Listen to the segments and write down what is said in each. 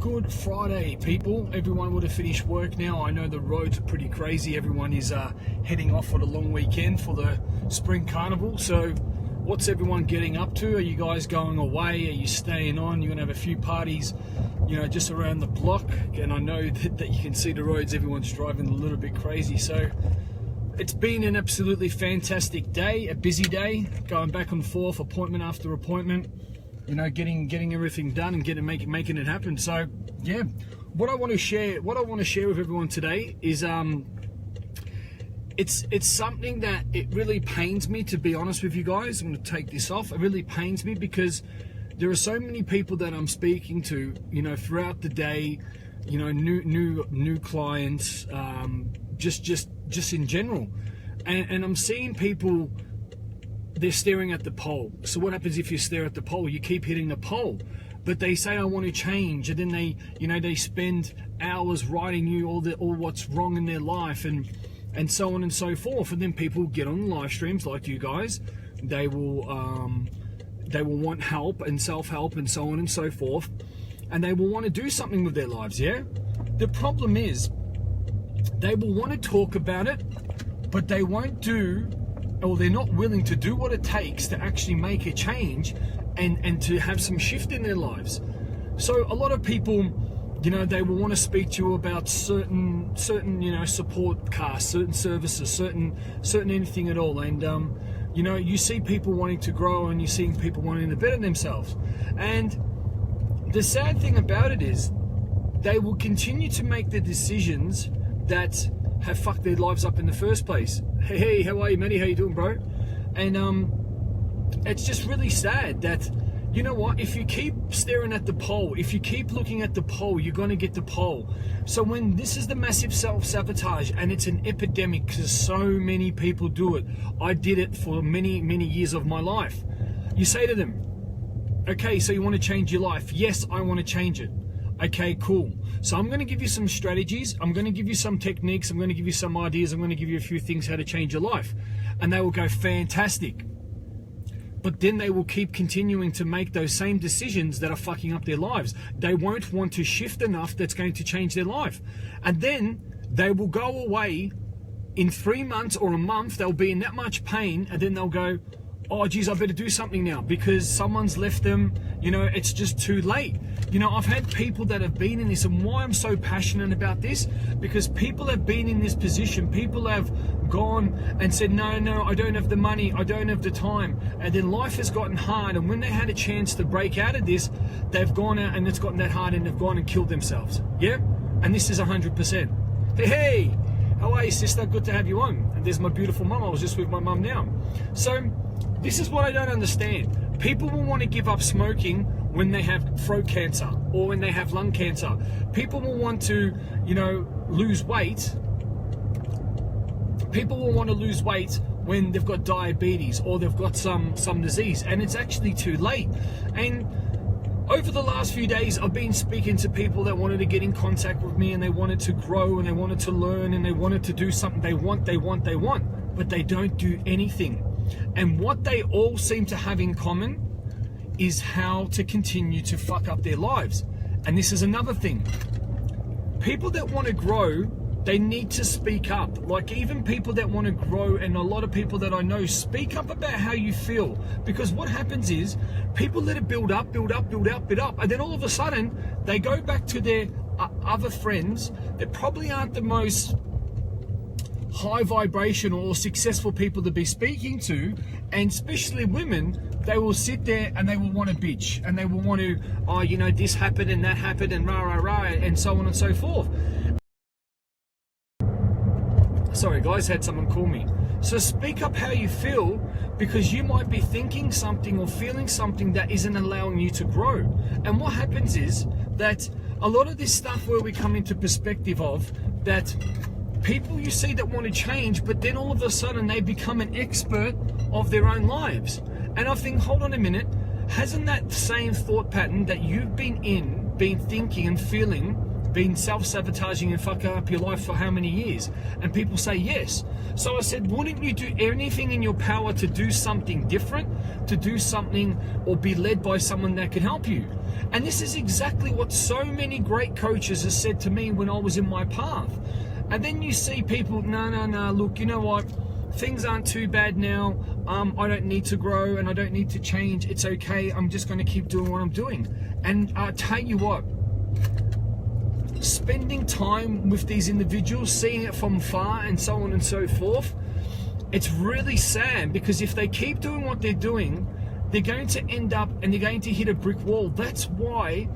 Good Friday, people. Everyone would have finished work now. I know the roads are pretty crazy. Everyone is heading off for the long weekend for the spring carnival. So what's everyone getting up to? Are you guys going away? Are you staying on? You're gonna have a few parties, you know, just around the block. And I know that you can see the roads. Everyone's driving a little bit crazy. So it's been an absolutely fantastic day, a busy day, going back and forth, appointment after appointment. You know, getting everything done and making it happen. So yeah, what I want to share with everyone today is it's something that it really pains me, to be honest with you guys. I'm going to take this off. It really pains me because there are so many people that I'm speaking to, you know, throughout the day, you know, new clients, just in general, and I'm seeing people. They're staring at the pole. So what happens if you stare at the pole? You keep hitting the pole, but they say, I want to change, and then they spend hours writing you all what's wrong in their life and so on and so forth. And then people get on live streams like you guys. They will want help and self-help and so on and so forth, and they will want to do something with their lives. Yeah, the problem is they will want to talk about it, but they won't do, or they're not willing to do what it takes to actually make a change and to have some shift in their lives. So a lot of people, you know, they will want to speak to you about certain you know, support casts, certain services, certain anything at all. And you know, you see people wanting to grow, and you're seeing people wanting to better themselves. And the sad thing about it is they will continue to make the decisions that have fucked their lives up in the first place. Hey, how are you, Matty? How you doing, bro? And it's just really sad that, you know what, if you keep staring at the pole, if you keep looking at the pole, you're going to get the pole. So when this is the massive self-sabotage, and it's an epidemic because so many people do it. I did it for many years of my life. You say to them, okay, so you want to change your life? Yes, I want to change it. Okay, cool. So I'm going to give you some strategies. I'm going to give you some techniques. I'm going to give you some ideas. I'm going to give you a few things how to change your life. And they will go, fantastic. But then they will keep continuing to make those same decisions that are fucking up their lives. They won't want to shift enough that's going to change their life. And then they will go away in 3 months or a month. They'll be in that much pain, and then they'll go, oh geez, I better do something now because someone's left them, you know, it's just too late. You know, I've had people that have been in this, and why I'm so passionate about this, because people have been in this position. People have gone and said, no, I don't have the money, I don't have the time. And then life has gotten hard, and when they had a chance to break out of this, they've gone out and it's gotten that hard and they've gone and killed themselves. Yeah? And this is 100%. Hey, how are you, sister? Good to have you on. And there's my beautiful mum. I was just with my mum now. So this is what I don't understand. People will want to give up smoking when they have throat cancer or when they have lung cancer. People will want to, you know, lose weight. People will want to lose weight when they've got diabetes or they've got some disease, and it's actually too late. And over the last few days, I've been speaking to people that wanted to get in contact with me, and they wanted to grow, and they wanted to learn, and they wanted to do something. They want, but they don't do anything. And what they all seem to have in common is how to continue to fuck up their lives. And this is another thing. People that want to grow, they need to speak up. Like, even people that want to grow, and a lot of people that I know, speak up about how you feel. Because what happens is people let it build up, and then all of a sudden they go back to their other friends that probably aren't the most high vibration or successful people to be speaking to, and especially women. They will sit there and they will want to bitch, and they will want to, oh, you know, this happened and that happened and rah, and so on and so forth. Sorry guys, had someone call me. So speak up how you feel, because you might be thinking something or feeling something that isn't allowing you to grow. And what happens is that a lot of this stuff where we come into perspective of that, people you see that want to change, but then all of a sudden they become an expert of their own lives. And I think, hold on a minute, hasn't that same thought pattern that you've been thinking and feeling been self-sabotaging and fucking up your life for how many years? And people say yes. So I said, wouldn't you do anything in your power to do something different, to do something or be led by someone that can help you? And this is exactly what so many great coaches have said to me when I was in my path. And then you see people, no, look, you know what? Things aren't too bad now. I don't need to grow and I don't need to change. It's okay. I'm just going to keep doing what I'm doing. And I tell you what, spending time with these individuals, seeing it from far and so on and so forth, it's really sad, because if they keep doing what they're doing, they're going to end up and they're going to hit a brick wall. That's why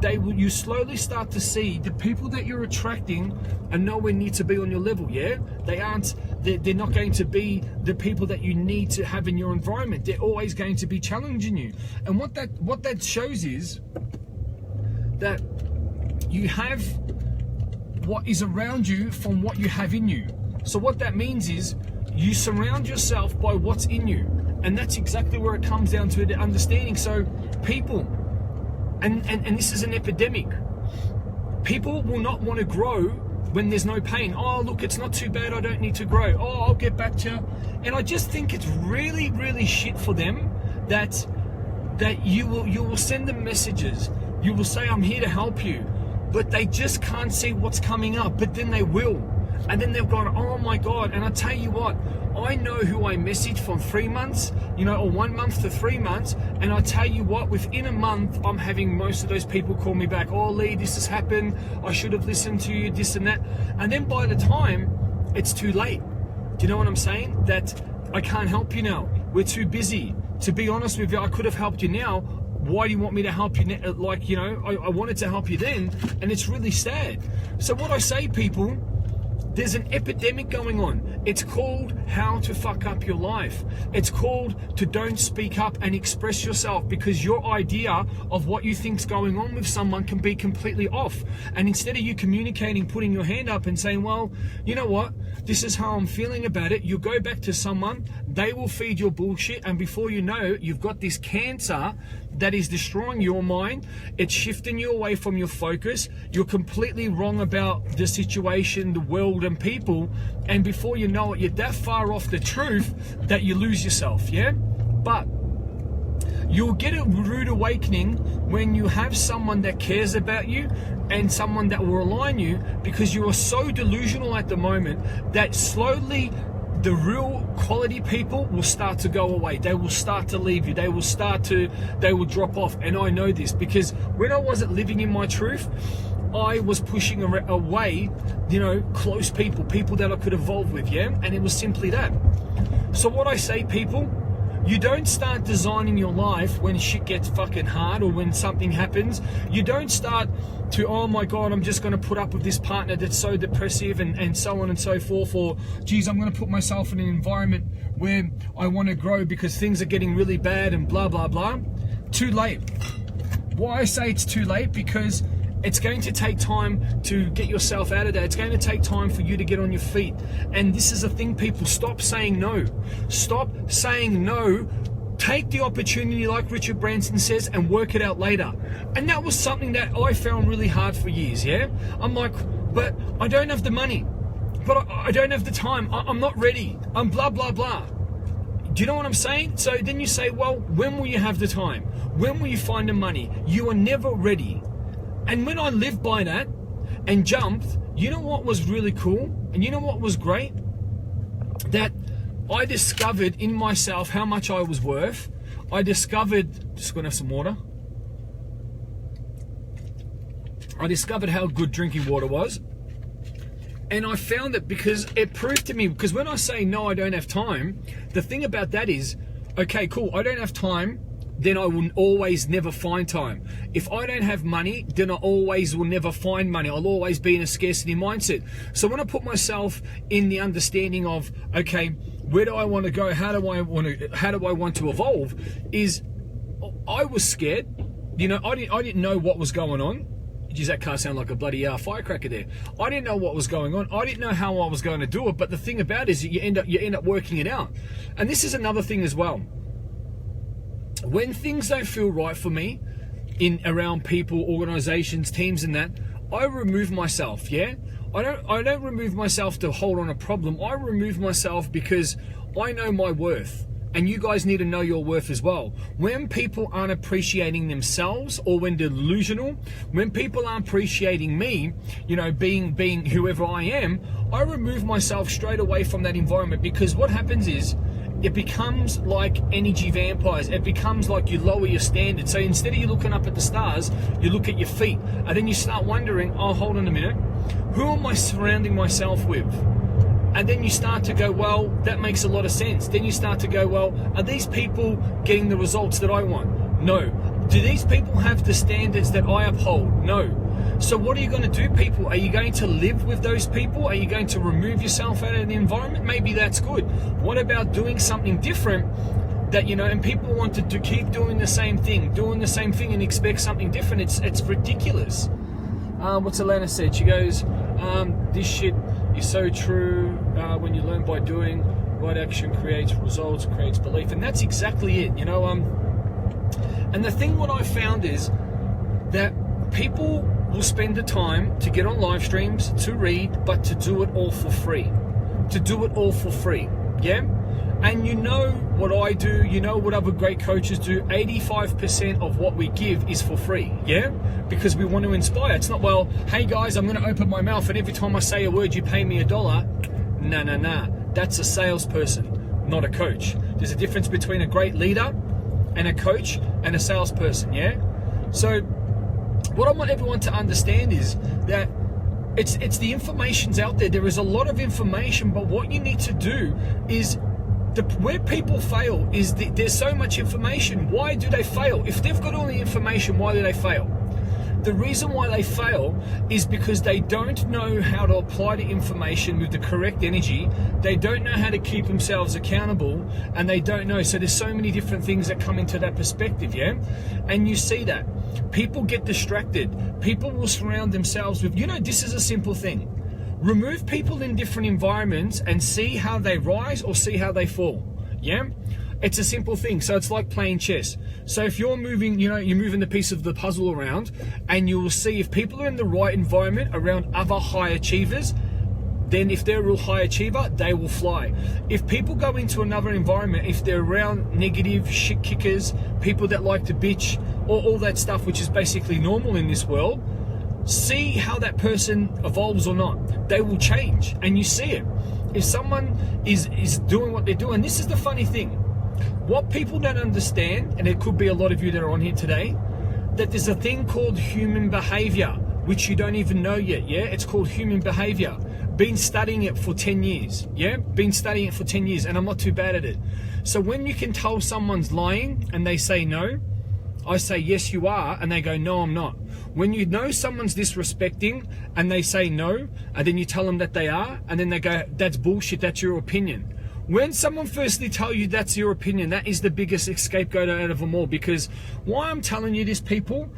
you slowly start to see the people that you're attracting are nowhere near to be on your level. Yeah, they're not going to be the people that you need to have in your environment. They're always going to be challenging you. And what that shows is that you have what is around you from what you have in you. So what that means is you surround yourself by what's in you. And that's exactly where it comes down to the understanding. So people, and this is an epidemic, people will not want to grow when there's no pain. Oh, look, it's not too bad, I don't need to grow. Oh, I'll get back to you. And I just think it's really, really shit for them that you will send them messages. You will say, I'm here to help you. But they just can't see what's coming up. But then they will. And then they've gone, oh my God. And I tell you what, I know who I messaged from 3 months, or 1 month to 3 months. And I tell you what, within a month, I'm having most of those people call me back. Oh, Lee, this has happened. I should have listened to you, this and that. And then by the time, it's too late. Do you know what I'm saying? That I can't help you now. We're too busy. To be honest with you, I could have helped you now. Why do you want me to help you now? Like, I wanted to help you then. And it's really sad. So what I say, people, there's an epidemic going on. It's called how to fuck up your life. It's called to don't speak up and express yourself, because your idea of what you think's going on with someone can be completely off. And instead of you communicating, putting your hand up and saying, well, you know what? This is how I'm feeling about it. You go back to someone, they will feed your bullshit, and before you know, you've got this cancer that is destroying your mind. It's shifting you away from your focus. You're completely wrong about the situation, the world, and people. And before you know it, you're that far off the truth that you lose yourself, yeah? But you'll get a rude awakening when you have someone that cares about you and someone that will align you, because you are so delusional at the moment that slowly the real quality people will start to go away. They will start to leave you. They will drop off. And I know this because when I wasn't living in my truth, I was pushing away, close people that I could evolve with, yeah? And it was simply that. So what I say, people, you don't start designing your life when shit gets fucking hard or when something happens. You don't start to, oh my God, I'm just going to put up with this partner that's so depressive and so on and so forth. Or, geez, I'm going to put myself in an environment where I want to grow because things are getting really bad and blah, blah, blah. Too late. Why I say it's too late? Because it's going to take time to get yourself out of that. It's going to take time for you to get on your feet. And this is the thing, people, stop saying no. Stop saying no. Take the opportunity, like Richard Branson says, and work it out later. And that was something that I found really hard for years, yeah? I'm like, but I don't have the money. But I don't have the time. I'm not ready. I'm blah, blah, blah. Do you know what I'm saying? So then you say, well, when will you have the time? When will you find the money? You are never ready. And when I lived by that and jumped, you know what was really cool? And you know what was great? That I discovered in myself how much I was worth. I discovered, just gonna have some water. I discovered how good drinking water was. And I found it because it proved to me, because when I say no, I don't have time, the thing about that is, okay, cool, I don't have time, then I will always never find time. If I don't have money, then I always will never find money. I'll always be in a scarcity mindset. So when I put myself in the understanding of, okay, where do I want to go? How do I want to evolve? Is I was scared. I didn't know what was going on. Geez, that car sounded like a bloody firecracker there. I didn't know what was going on. I didn't know how I was going to do it. But the thing about it is you end up working it out. And this is another thing as well. When things don't feel right for me, around people, organizations, teams and that, I remove myself, yeah? I don't remove myself to hold on a problem. I remove myself because I know my worth. And you guys need to know your worth as well. When people aren't appreciating themselves, or when delusional, when people aren't appreciating me, you know, being whoever I am, I remove myself straight away from that environment, because what happens is it becomes like energy vampires. It becomes like you lower your standards. So instead of you looking up at the stars, you look at your feet, and then you start wondering, oh, hold on a minute, who am I surrounding myself with? And then you start to go, well, that makes a lot of sense. Then you start to go, well, are these people getting the results that I want? No. Do these people have the standards that I uphold? No. So what are you going to do, people? Are you going to live with those people? Are you going to remove yourself out of the environment? Maybe that's good. What about doing something different that, you know, and people want to keep doing the same thing and expect something different? It's ridiculous. What's Alana said? She goes, this shit is so true. When you learn by doing, right action creates results, creates belief. And that's exactly it, you know. And the thing what I found is that people will spend the time to get on live streams, to read, but to do it all for free. To do it all for free, yeah? And you know what I do, you know what other great coaches do, 85% of what we give is for free, yeah? Because we want to inspire. It's not, well, hey guys, I'm going to open my mouth and every time I say a word, you pay me $1. Nah. That's a salesperson, not a coach. There's a difference between a great leader and a coach and a salesperson, yeah? So what I want everyone to understand is that it's the information's out there. There is a lot of information, but what you need to do is, where people fail is there's so much information. Why do they fail? If they've got all the information, why do they fail? The reason why they fail is because they don't know how to apply the information with the correct energy. They don't know how to keep themselves accountable, and they don't know. So there's so many different things that come into that perspective, yeah? And you see that. People get distracted. People will surround themselves with, you know, this is a simple thing. Remove people in different environments and see how they rise or see how they fall, yeah? It's a simple thing. So it's like playing chess. So if you're moving, you know, you're moving the piece of the puzzle around, and you will see if people are in the right environment around other high achievers, then if they're a real high achiever, they will fly. If people go into another environment, if they're around negative shit kickers, people that like to bitch, or all that stuff, which is basically normal in this world, see how that person evolves or not. They will change, and you see it. If someone is doing what they're doing, this is the funny thing. What people don't understand, and it could be a lot of you that are on here today, that there's a thing called human behavior, which you don't even know yet, yeah? It's called human behavior. Been studying it for 10 years, yeah? Been studying it for 10 years, and I'm not too bad at it. So when you can tell someone's lying and they say no, I say, yes, you are, and they go, no, I'm not. When you know someone's disrespecting and they say no, and then you tell them that they are, and then they go, that's bullshit, that's your opinion. When someone firstly tell you that's your opinion, that is the biggest scapegoat out of them all. Because why I'm telling you this, people,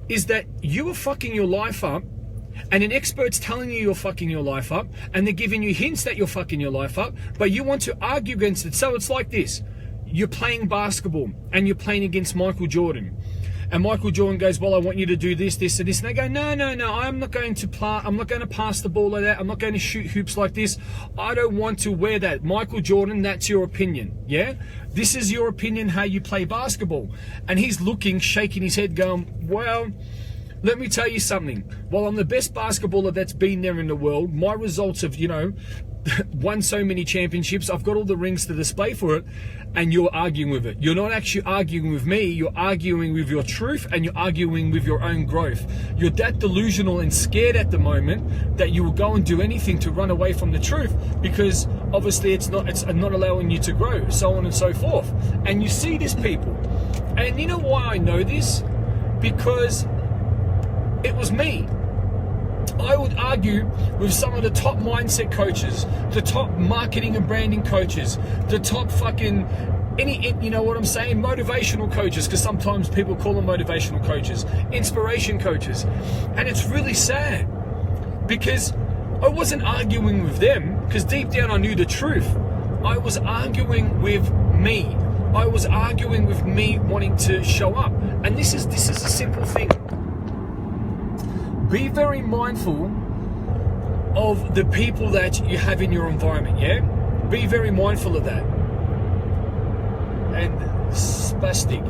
is that you are fucking your life up, and an expert's telling you you're fucking your life up, and they're giving you hints that you're fucking your life up, but you want to argue against it. So it's like this. You're playing basketball, and you're playing against Michael Jordan. And Michael Jordan goes, well, I want you to do this, this, and this. And they go, no, I'm not going to pass the ball like that. I'm not going to shoot hoops like this. I don't want to wear that. Michael Jordan, that's your opinion, yeah? This is your opinion how you play basketball. And he's looking, shaking his head, going, well, let me tell you something. While I'm the best basketballer that's been there in the world, my results have, you know, won so many championships. I've got all the rings to display for it, and you're arguing with it. You're not actually arguing with me. You're arguing with your truth, and you're arguing with your own growth. You're that delusional and scared at the moment that you will go and do anything to run away from the truth, because obviously it's not allowing you to grow, so on and so forth. And you see this, people. And you know why I know this? Because it was me. I would argue with some of the top mindset coaches, the top marketing and branding coaches, the top fucking, you know what I'm saying, motivational coaches, because sometimes people call them motivational coaches, inspiration coaches. And it's really sad, because I wasn't arguing with them, because deep down I knew the truth. I was arguing with me. I was arguing with me wanting to show up. And this is a simple thing. be very mindful of the people that you have in your environment, yeah? Be very mindful of that. And spastic.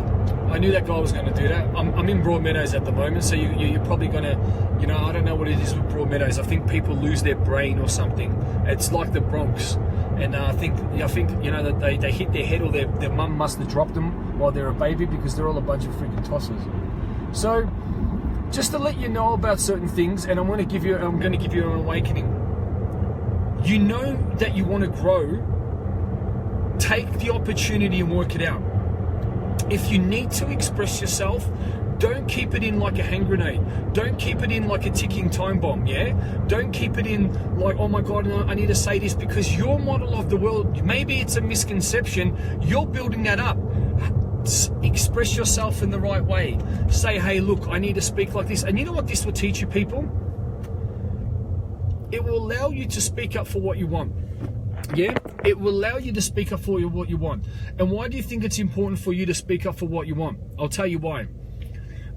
I knew that guy was going to do that. I'm in Broadmeadows at the moment, so you're probably going to, you know, I don't know what it is with Broadmeadows. I think people lose their brain or something. It's like the Bronx. And I think you know, that they hit their head, or their mum must have dropped them while they're a baby, because they're all a bunch of freaking tossers. So, just to let you know about certain things, and I'm going to give you an awakening. You know that you want to grow. Take the opportunity and work it out. If you need to express yourself, don't keep it in like a hand grenade. Don't keep it in like a ticking time bomb, yeah? Don't keep it in like, oh my God, I need to say this, because your model of the world, maybe it's a misconception, you're building that up. Express yourself in the right way. Say, hey, look, I need to speak like this. And you know what this will teach you, people? It will allow you to speak up for what you want. Yeah, it will allow you to speak up for what you want. And why do you think it's important for you to speak up for what you want? I'll tell you why.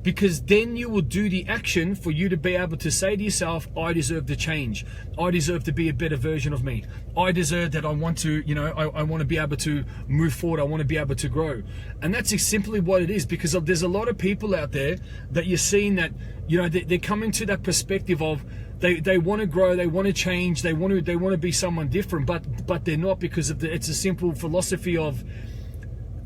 Because then you will do the action for you to be able to say to yourself, I deserve to change. I deserve to be a better version of me. I deserve that. I want to, you know, I want to be able to move forward. I want to be able to grow. And that's simply what it is, because there's a lot of people out there that you're seeing that, you know, they're coming to that perspective of, they want to grow, they want to change, they want to be someone different, but they're not, because of it's a simple philosophy of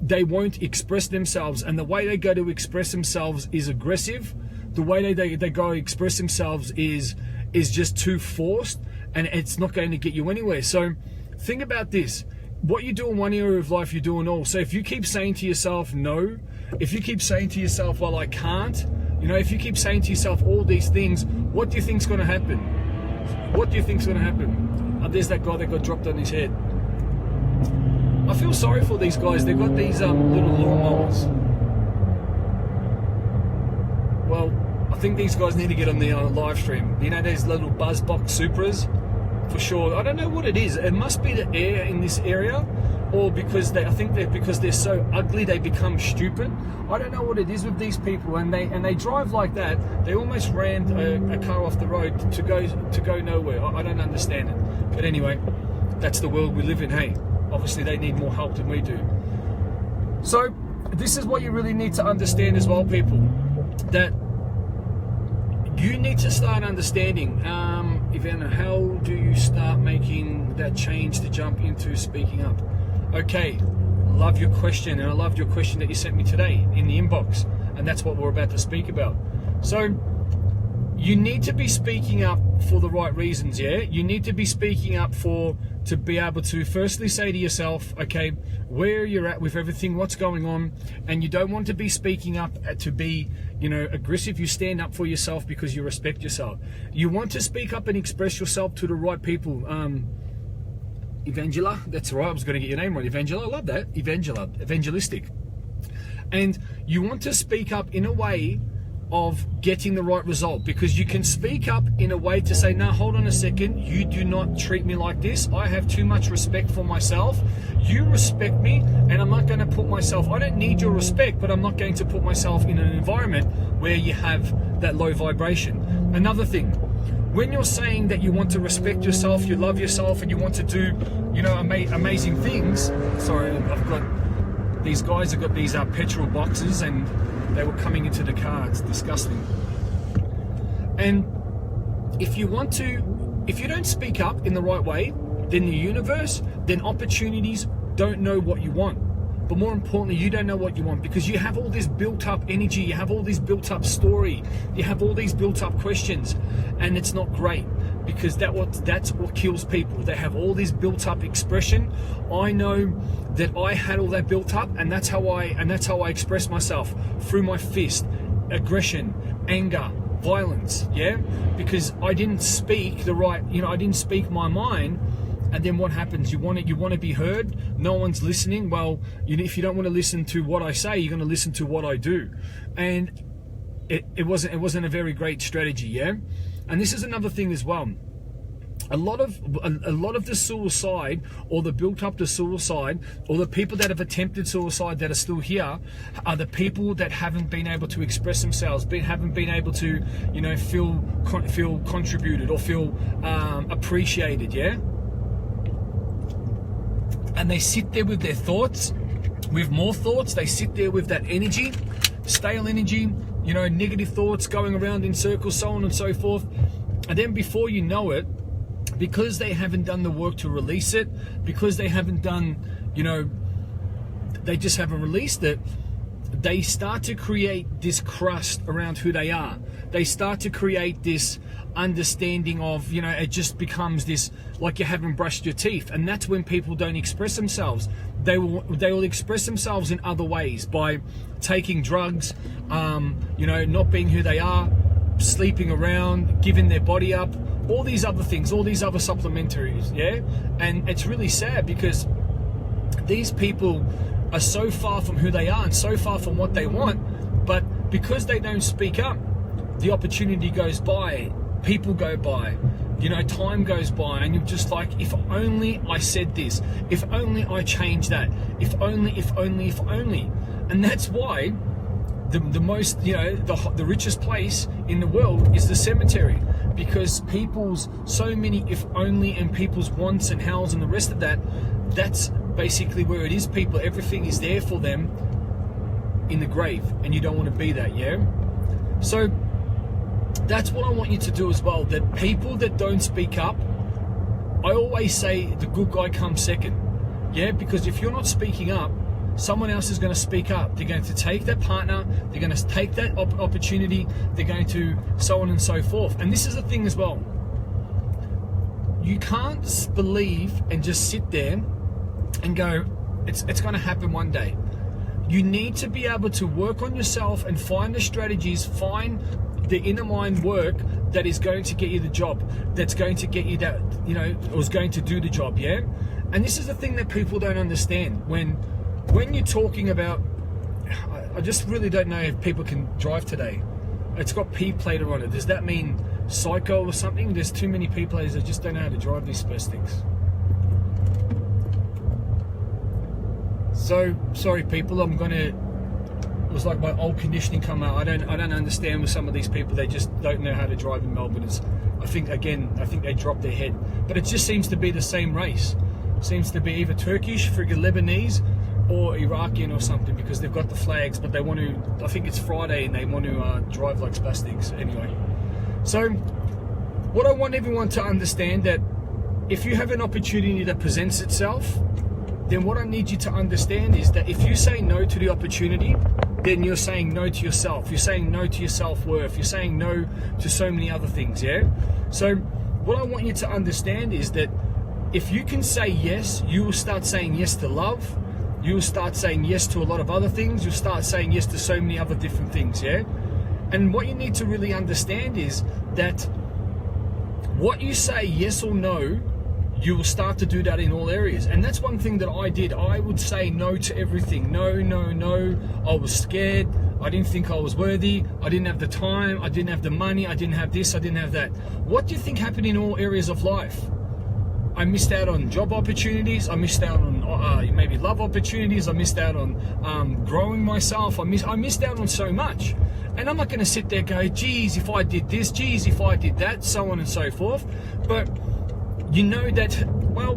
they won't express themselves, and the way they go to express themselves is aggressive. The way they go express themselves is just too forced, and it's not going to get you anywhere. So think about this. What you do in one area of life, you do in all. So if you keep saying to yourself no, if you keep saying to yourself, well, I can't, you know, if you keep saying to yourself all these things, what do you think's going to happen? What do you think's going to happen? Oh, there's that guy that got dropped on his head. I feel sorry for these guys. They've got these little lawnmowers. Well, I think these guys need to get on the live stream. You know, there's little Buzzbox Supras, for sure. I don't know what it is. It must be the air in this area, or because because they're so ugly, they become stupid. I don't know what it is with these people, and they drive like that. They almost ran a car off the road to go nowhere. I don't understand it. But anyway, that's the world we live in. Hey, obviously they need more help than we do. So this is what you really need to understand as well, people, that you need to start understanding, Ivana, how do you start making that change to jump into speaking up? Okay, love your question, and I loved your question that you sent me today in the inbox, and that's what we're about to speak about. So you need to be speaking up for the right reasons, yeah? You need to be speaking up to be able to firstly say to yourself, okay, where you're at with everything, what's going on, and you don't want to be speaking up to be, you know, aggressive. You stand up for yourself because you respect yourself. You want to speak up and express yourself to the right people. Evangela, that's right, I was going to get your name right. Evangela, I love that. Evangelistic. And you want to speak up in a way of getting the right result, because you can speak up in a way to say, no, hold on a second, you do not treat me like this. I have too much respect for myself. You respect me, and I'm not going to put myself, I don't need your respect, but I'm not going to put myself in an environment where you have that low vibration. Another thing, when you're saying that you want to respect yourself, you love yourself, and you want to do, you know, amazing things. Sorry, I've got these guys have got these petrol boxes, and they were coming into the car. It's disgusting. And if you don't speak up in the right way, then the universe, then opportunities don't know what you want. But more importantly, you don't know what you want, because you have all this built up energy, you have all this built up story, you have all these built up questions, and it's not great, because that's what kills people. They have all this built up expression. I know that I had all that built up, and that's how I express myself, through my fist, aggression, anger, violence, yeah? Because I didn't speak the right, you know, I didn't speak my mind. And then what happens? You want to be heard. No one's listening. Well, if you don't want to listen to what I say, you're going to listen to what I do. And it wasn't a very great strategy, yeah. And this is another thing as well. a lot of the suicide, or the built up to suicide, or the people that have attempted suicide that are still here, are the people that haven't been able to express themselves, haven't been able to, you know, feel contributed or feel appreciated, yeah. And they sit there with their thoughts, with more thoughts. They sit there with that energy, stale energy, you know, negative thoughts going around in circles, so on and so forth. And then before you know it, because they haven't done the work to release it, because they haven't done, you know, they just haven't released it, they start to create this crust around who they are. They start to create this understanding of, you know, it just becomes this, like you haven't brushed your teeth. And that's when people don't express themselves. They will express themselves in other ways, by taking drugs, you know, not being who they are, sleeping around, giving their body up, all these other things, all these other supplementaries, yeah? And it's really sad, because these people are so far from who they are and so far from what they want, but because they don't speak up, the opportunity goes by, people go by, you know, time goes by, and you're just like, if only I said this, if only I changed that, if only. And that's why the most, you know, the richest place in the world is the cemetery, because people's so many if only, and people's wants and hows and the rest of that, that's basically where it is. People, everything is there for them in the grave, and you don't want to be that, yeah? So that's what I want you to do as well. That people that don't speak up, I always say the good guy comes second, yeah? Because if you're not speaking up, someone else is going to speak up. They're going to take that partner, they're going to take that opportunity, they're going to so on and so forth. And this is the thing as well. You can't believe and just sit there and go, it's going to happen one day. You need to be able to work on yourself and find the strategies, find the inner mind work that is going to get you the job, that's going to get you that, you know, or is going to do the job, yeah? And this is the thing that people don't understand. When you're talking about, I just really don't know if people can drive today. It's got P plater on it. Does that mean psycho or something? There's too many P platers that just don't know how to drive these first things. So sorry people, it was like my old conditioning come out. I don't understand with some of these people. They just don't know how to drive in Melbourne. I think they dropped their head. But it just seems to be the same race. Seems to be either Turkish, friggin' Lebanese, or Iraqi or something, because they've got the flags, but they want to, I think it's Friday, and they want to drive like spastics. Anyway, so what I want everyone to understand, that if you have an opportunity that presents itself, then what I need you to understand is that if you say no to the opportunity, then you're saying no to yourself. You're saying no to your self-worth. You're saying no to so many other things, yeah? So what I want you to understand is that if you can say yes, you will start saying yes to love. You'll start saying yes to a lot of other things. You'll start saying yes to so many other different things, yeah? And what you need to really understand is that what you say yes or no, you will start to do that in all areas. And that's one thing that I did. I would say no to everything. No. I was scared. I didn't think I was worthy. I didn't have the time. I didn't have the money. I didn't have this. I didn't have that. What do you think happened in all areas of life? I missed out on job opportunities. I missed out on maybe love opportunities. I missed out on growing myself. I missed out on so much. And I'm not going to sit there and go, geez, if I did this, geez, if I did that, so on and so forth. But you know that, well,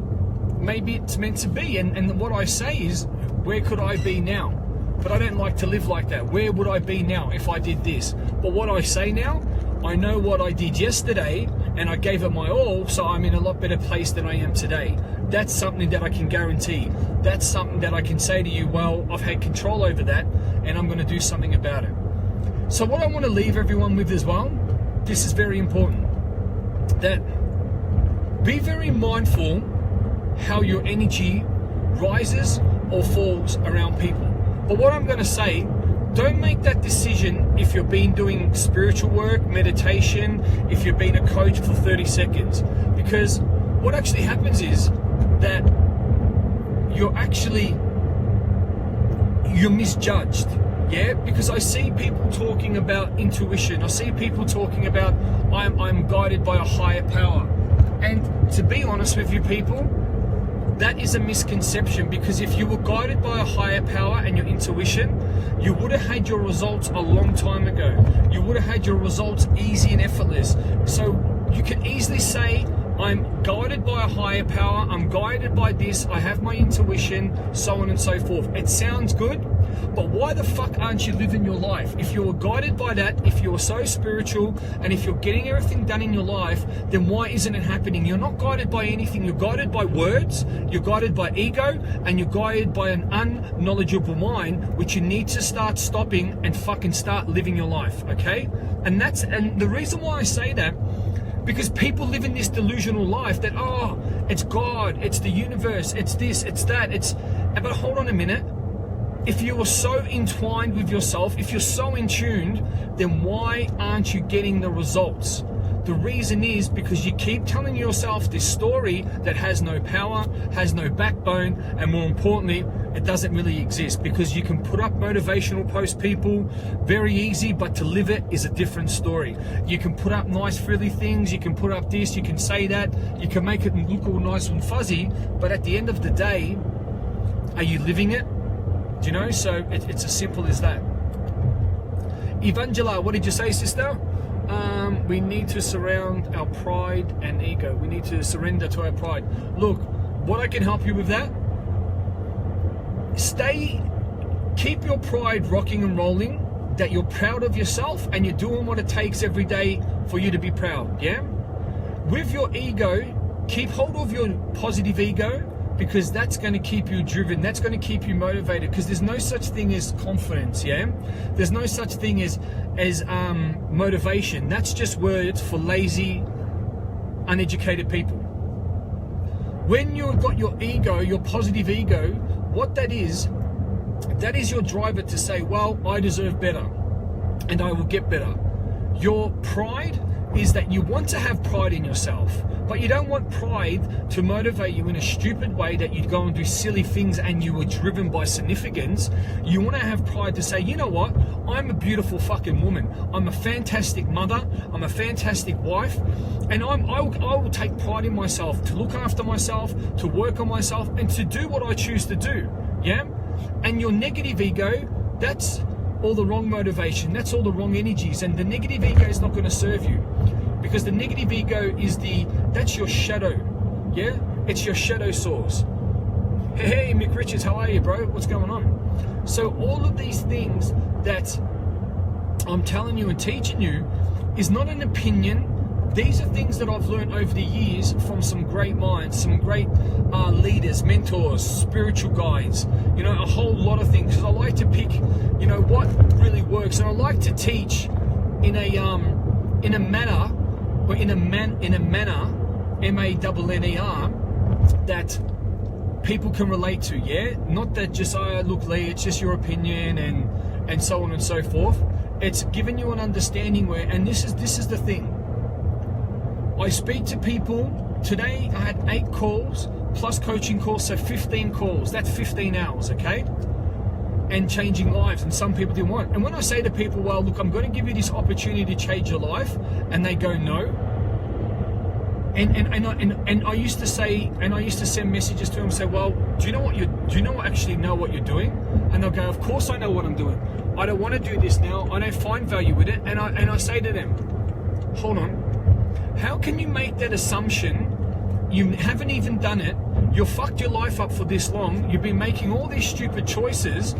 maybe it's meant to be. And what I say is, where could I be now? But I don't like to live like that. Where would I be now if I did this? But what I say now, I know what I did yesterday, and I gave it my all, so I'm in a lot better place than I am today. That's something that I can guarantee. That's something that I can say to you, well, I've had control over that, and I'm going to do something about it. So what I want to leave everyone with as well, this is very important, that be very mindful how your energy rises or falls around people. But what I'm going to say, don't make that decision if you've been doing spiritual work, meditation, if you've been a coach for 30 seconds. Because what actually happens is that you're misjudged. Yeah, because I see people talking about intuition. I see people talking about I'm guided by a higher power. And to be honest with you people, that is a misconception, because if you were guided by a higher power and your intuition, you would have had your results a long time ago. You would have had your results easy and effortless. So you can easily say, I'm guided by a higher power, I'm guided by this, I have my intuition, so on and so forth. It sounds good, but why the fuck aren't you living your life? If you were guided by that, if you're so spiritual, and if you're getting everything done in your life, then why isn't it happening? You're not guided by anything. You're guided by words, you're guided by ego, and you're guided by an unknowledgeable mind, which you need to start stopping and fucking start living your life, okay? And the reason why I say that, because people live in this delusional life that, oh, it's God, it's the universe, it's this, it's that, but hold on a minute. If you are so entwined with yourself, if you're so in tuned, then why aren't you getting the results? The reason is because you keep telling yourself this story that has no power, has no backbone, and more importantly, it doesn't really exist, because you can put up motivational posts, people, very easy, but to live it is a different story. You can put up nice frilly things, you can put up this, you can say that, you can make it look all nice and fuzzy, but at the end of the day, are you living it? Do you know? So it's as simple as that. Evangela, what did you say, sister? We need to surround our pride and ego. We need to surrender to our pride. Look, what I can help you with that, keep your pride rocking and rolling, that you're proud of yourself and you're doing what it takes every day for you to be proud, yeah? With your ego, keep hold of your positive ego, because that's going to keep you driven, that's going to keep you motivated, because there's no such thing as confidence, yeah? There's no such thing as motivation. That's just words for lazy, uneducated people. When you've got your ego, your positive ego, what that is your driver to say, well, I deserve better and I will get better. Your pride is that you want to have pride in yourself, but you don't want pride to motivate you in a stupid way that you'd go and do silly things and you were driven by significance. You want to have pride to say, you know what, I'm a beautiful fucking woman, I'm a fantastic mother, I'm a fantastic wife, and I will take pride in myself, to look after myself, to work on myself, and to do what I choose to do, yeah? And your negative ego, that's all the wrong motivation, that's all the wrong energies, and the negative ego is not going to serve you, because the negative ego is that's your shadow, yeah? It's your shadow source. Hey, Mick Richards, how are you, bro? What's going on? So all of these things that I'm telling you and teaching you is not an opinion. These are things that I've learned over the years from some great minds, some great leaders, mentors, spiritual guides, you know, a whole lot of things. Because I like to pick, you know, what really works, and I like to teach in a manner, M-A-N-N-E-R, that people can relate to, yeah? Not that just, look, Lee, it's just your opinion and so on and so forth. It's giving you an understanding where, and this is the thing. I speak to people. Today I had 8 calls plus coaching calls, so 15 calls. That's 15 hours, okay? And changing lives, and some people didn't want it. And when I say to people, well, look, I'm going to give you this opportunity to change your life, and they go, no. And I used to say, and I used to send messages to them and say, well, do you know what you're doing? And they'll go, of course I know what I'm doing. I don't want to do this now. I don't find value with it. And I say to them, hold on. How can you make that assumption? You haven't even done it. You've fucked your life up for this long. You've been making all these stupid choices,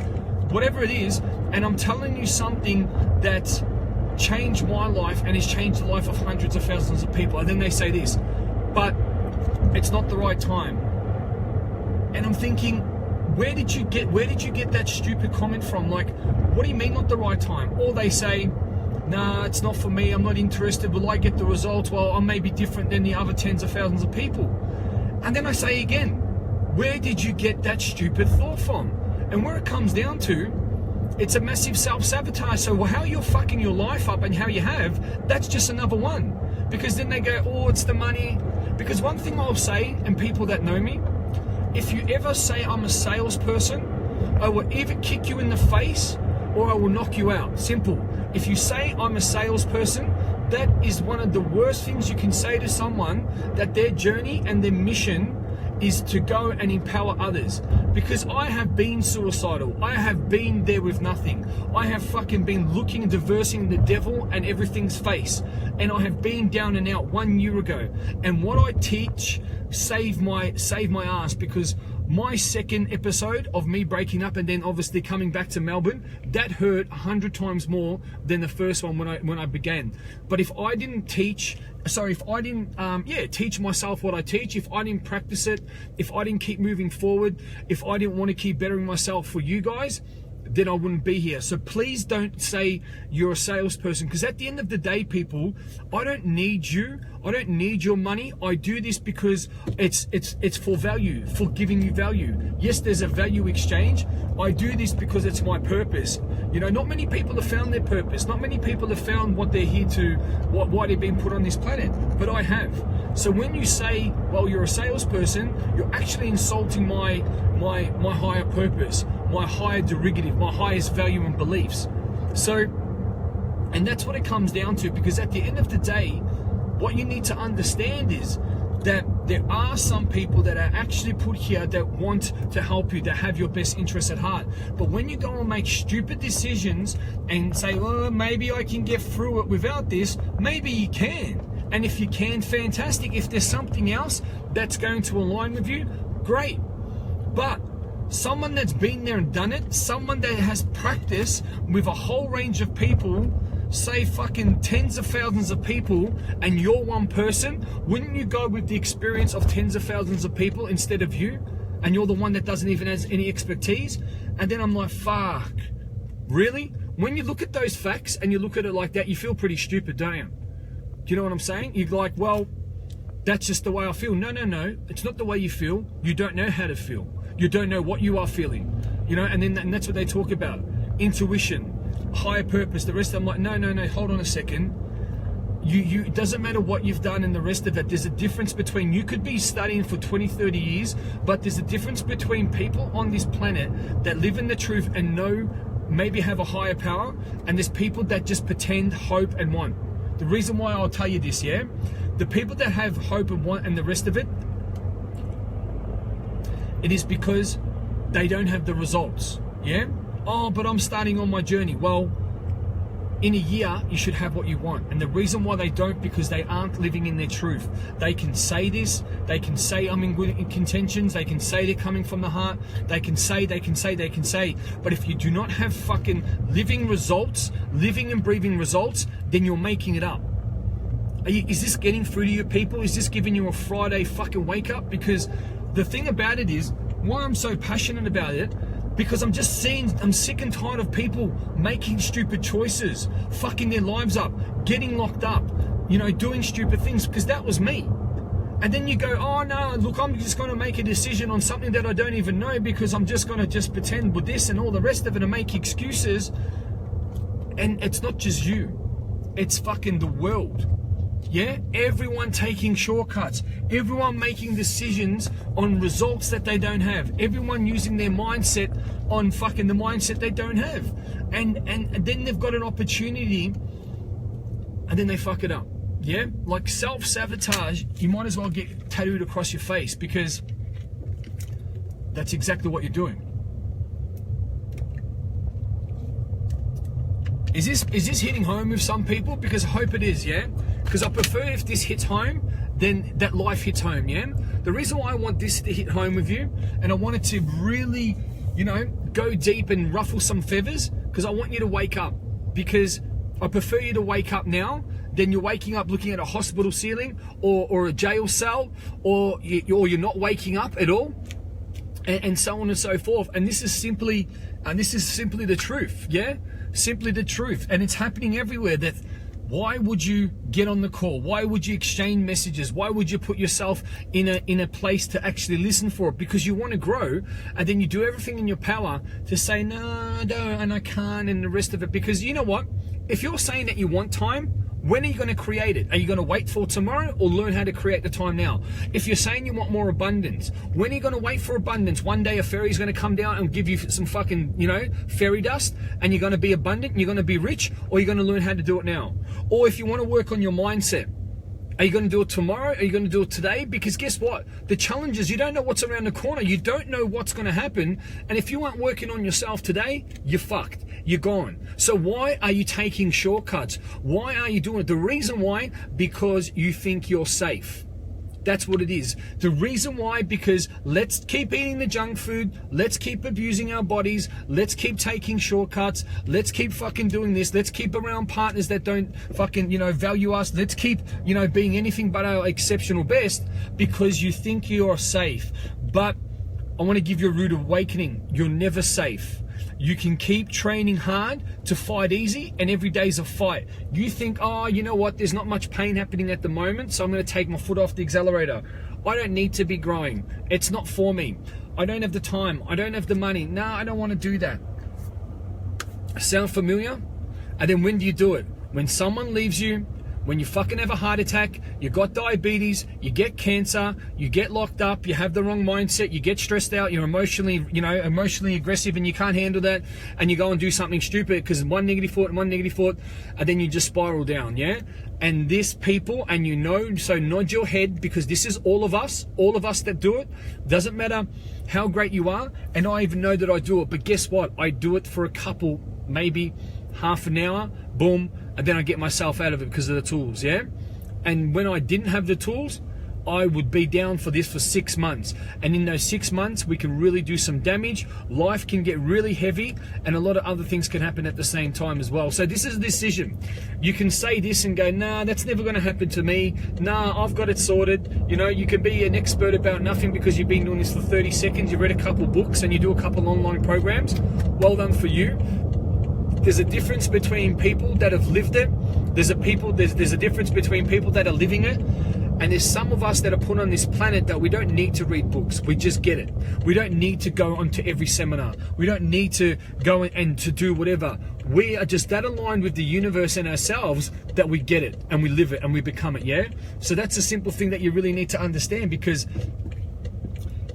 whatever it is, and I'm telling you something that's changed my life and has changed the life of hundreds of thousands of people. And then they say this, but it's not the right time. And I'm thinking, where did you get that stupid comment from? Like, what do you mean not the right time? Or they say, nah, it's not for me, I'm not interested, will I get the results? Well, I may be different than the other tens of thousands of people. And then I say again, where did you get that stupid thought from? And where it comes down to, it's a massive self-sabotage. So how you're fucking your life up and how you have, that's just another one. Because then they go, oh, it's the money. Because one thing I'll say, and people that know me, if you ever say I'm a salesperson, I will either kick you in the face or I will knock you out. Simple. If you say I'm a salesperson, that is one of the worst things you can say to someone, that their journey and their mission is to go and empower others. Because I have been suicidal. I have been there with nothing. I have fucking been looking and diversing the devil and everything's face. And I have been down and out 1 year ago. And what I teach saved my ass, because my second episode of me breaking up and then obviously coming back to Melbourne, that hurt 100 times more than the first one when I began. But if I didn't teach myself what I teach, if I didn't practice it, if I didn't keep moving forward, if I didn't want to keep bettering myself for you guys, then I wouldn't be here. So please don't say you're a salesperson, because at the end of the day, people, I don't need you. I don't need your money. I do this because it's for value, for giving you value. Yes, there's a value exchange. I do this because it's my purpose. You know, not many people have found their purpose. Not many people have found what they're here to, why they've been put on this planet. But I have. So when you say, well, you're a salesperson, you're actually insulting my higher purpose, my higher derivative, my highest value and beliefs. So, and that's what it comes down to, because at the end of the day, what you need to understand is that there are some people that are actually put here that want to help you, that have your best interests at heart. But when you go and make stupid decisions and say, well, maybe I can get through it without this, maybe you can. And if you can, fantastic. If there's something else that's going to align with you, great. But someone that's been there and done it, someone that has practiced with a whole range of people, say fucking tens of thousands of people, and you're one person, wouldn't you go with the experience of tens of thousands of people instead of you? And you're the one that doesn't even have any expertise? And then I'm like, fuck, really? When you look at those facts and you look at it like that, you feel pretty stupid, don't you? Do you know what I'm saying? You're like, well, that's just the way I feel. No, it's not the way you feel. You don't know how to feel. You don't know what you are feeling, you know, and that's what they talk about. Intuition, higher purpose, the rest of them. Like, no, hold on a second. It doesn't matter what you've done and the rest of it. There's a difference between, you could be studying for 20, 30 years, but there's a difference between people on this planet that live in the truth and know, maybe have a higher power, and there's people that just pretend, hope, and want. The reason why I'll tell you this, yeah? The people that have hope and want and the rest of it, it is because they don't have the results, yeah? Oh, but I'm starting on my journey. Well, in a year, you should have what you want. And the reason why they don't, because they aren't living in their truth. They can say this, they can say I'm in good contentions, they can say they're coming from the heart, they can say. But if you do not have fucking living results, living and breathing results, then you're making it up. Is this getting through to you people? Is this giving you a Friday fucking wake up? Because the thing about it is, why I'm so passionate about it, because I'm sick and tired of people making stupid choices, fucking their lives up, getting locked up, you know, doing stupid things, because that was me. And then you go, oh no, look, I'm just going to make a decision on something that I don't even know, because I'm just going to just pretend with this and all the rest of it and make excuses. And it's not just you, it's fucking the world. Yeah, everyone taking shortcuts, everyone making decisions on results that they don't have, everyone using their mindset on fucking the mindset they don't have, and then they've got an opportunity and then they fuck it up. Yeah, like self-sabotage, you might as well get tattooed across your face, because that's exactly what you're doing. Is this hitting home with some people? Because I hope it is, yeah? Because I prefer if this hits home, then that life hits home, yeah? The reason why I want this to hit home with you, and I want it to really, you know, go deep and ruffle some feathers, because I want you to wake up. Because I prefer you to wake up now than you're waking up looking at a hospital ceiling or a jail cell, or you're not waking up at all, and so on and so forth. And this is simply the truth, yeah? Simply the truth. And it's happening everywhere. That why would you get on the call? Why would you exchange messages? Why would you put yourself in a place to actually listen for it? Because you want to grow, and then you do everything in your power to say no, I don't, and I can't, and the rest of it. Because you know what? If you're saying that you want time, When are you going to create it? Are you going to wait for tomorrow or learn how to create the time now? If you're saying you want more abundance, when are you going to wait for abundance? One day a fairy's going to come down and give you some fucking, fairy dust, and you're going to be abundant and you're going to be rich, or you're going to learn how to do it now? Or if you want to work on your mindset, are you going to do it tomorrow? Are you going to do it today? Because guess what? The challenge is you don't know what's around the corner. You don't know what's going to happen. And if you aren't working on yourself today, you're fucked. You're gone. So why are you taking shortcuts? Why are you doing it? The reason why, because you think you're safe. That's what it is. The reason why, because let's keep eating the junk food. Let's keep abusing our bodies. Let's keep taking shortcuts. Let's keep fucking doing this. Let's keep around partners that don't fucking, value us. Let's keep, being anything but our exceptional best, because you think you're safe. But I want to give you a rude awakening. You're never safe. You can keep training hard to fight easy, and every day's a fight. You think, oh, you know what, there's not much pain happening at the moment, so I'm going to take my foot off the accelerator. I don't need to be growing. It's not for me. I don't have the time. I don't have the money. No, I don't want to do that. Sound familiar? And then when do you do it? When someone leaves you, when you fucking have a heart attack, you got diabetes, you get cancer, you get locked up, you have the wrong mindset, you get stressed out, you're emotionally aggressive and you can't handle that, and you go and do something stupid because one negative thought, and then you just spiral down, yeah? And this people, and so nod your head, because this is all of us that do it. Doesn't matter how great you are, and I even know that I do it, but guess what? I do it for a couple, maybe half an hour, boom, and then I get myself out of it because of the tools, yeah? And when I didn't have the tools, I would be down for this for 6 months. And in those 6 months, we can really do some damage. Life can get really heavy, and a lot of other things can happen at the same time as well. So this is a decision. You can say this and go, nah, that's never going to happen to me. Nah, I've got it sorted. You can be an expert about nothing because you've been doing this for 30 seconds. You've read a couple books and you do a couple online programs. Well done for you. There's a difference between people that have lived it. There's a difference between people that are living it. And there's some of us that are put on this planet that we don't need to read books. We just get it. We don't need to go onto every seminar. We don't need to go and to do whatever. We are just that aligned with the universe and ourselves that we get it and we live it and we become it, yeah? So that's a simple thing that you really need to understand, because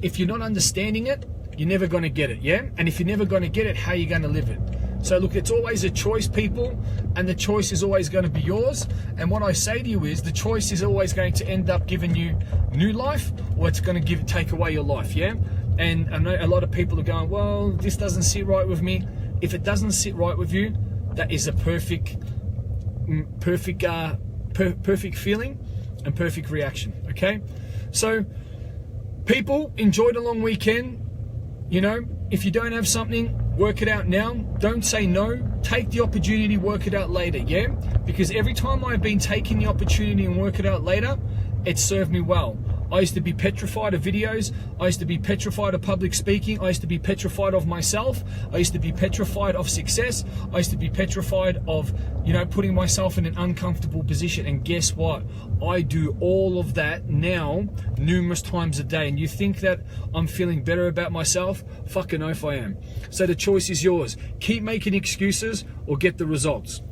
if you're not understanding it, you're never going to get it, yeah? And if you're never going to get it, how are you going to live it? So look, it's always a choice, people, and the choice is always going to be yours. And what I say to you is the choice is always going to end up giving you new life, or it's going to take away your life, yeah? And I know a lot of people are going, well, this doesn't sit right with me. If it doesn't sit right with you, that is a perfect feeling and perfect reaction, okay? So people, enjoy the long weekend. If you don't have something, work it out now. Don't say no. Take the opportunity, work it out later, yeah? Because every time I've been taking the opportunity and work it out later, it served me well. I used to be petrified of videos. I used to be petrified of public speaking. I used to be petrified of myself. I used to be petrified of success. I used to be petrified of, putting myself in an uncomfortable position. And guess what? I do all of that now numerous times a day. And you think that I'm feeling better about myself? Fucking oath I am. So the choice is yours. Keep making excuses or get the results.